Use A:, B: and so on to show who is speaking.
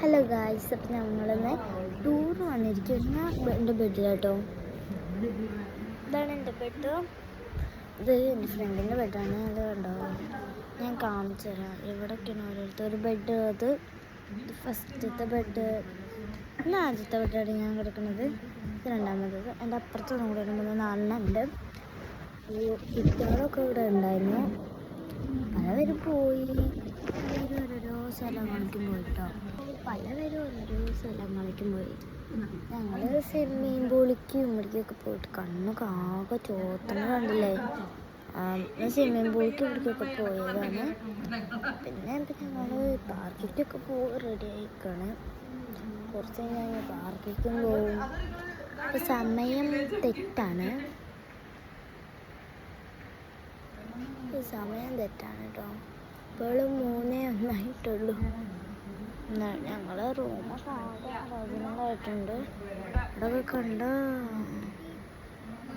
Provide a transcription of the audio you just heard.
A: Hello guys, അപ്പം ഞങ്ങളിന്ന് tour വന്നിരിക്കുന്ന എൻ്റെ ബെഡിലാട്ടോ. ഇതാണ് എൻ്റെ ബെഡ്. ഇത് എൻ്റെ ഫ്രണ്ടിൻ്റെ ബെഡാണ്. അത് കണ്ടോ, ഞാൻ കാണിച്ചു തരാം. ഇവിടെയൊക്കെയാണ് ഓരോരുത്തർ ബെഡ്. അത് ഫസ്റ്റത്തെ ബെഡ്, പിന്നെ ആദ്യത്തെ ബെഡാണ് ഞാൻ കിടക്കുന്നത്. ഇത് രണ്ടാമത്തത്. എൻ്റെ അപ്പുറത്തൊന്നും കൂടെ 3-4 ഉണ്ട്. കുട്ടികളൊക്കെ ഇവിടെ ഉണ്ടായിരുന്നു. പലവരും പോയി, ഓരോരോ സ്ഥലങ്ങളിലേക്കും പോയിട്ടോ. പലവരും ഓരോരോ സ്ഥലങ്ങളിലേക്കും പോയി. ഞങ്ങൾ സ്വിമ്മിങ് പൂളിലേക്കും ഇവിടേക്കൊക്കെ പോയിട്ട് കണ്ണൊക്കെ ചോത്തണ കണ്ടില്ലേ. സ്വിമ്മിങ് പൂളിലേക്ക് ഇവിടേക്കൊക്കെ പോയതാണ്. പിന്നെ ഞങ്ങൾ പാർക്കിലേക്കൊക്കെ പോയി റെഡി ആയിക്കാണ്. കുറച്ച് കഴിഞ്ഞാൽ പാർക്കിലേക്കും പോവും. സമയം തെറ്റാണ് കേട്ടോ. ഇപ്പോഴും 3:01 ഞങ്ങൾ റൂമൊക്കെ ആകെ ആയിട്ടുണ്ട്. ഇവിടെയൊക്കെ കണ്ട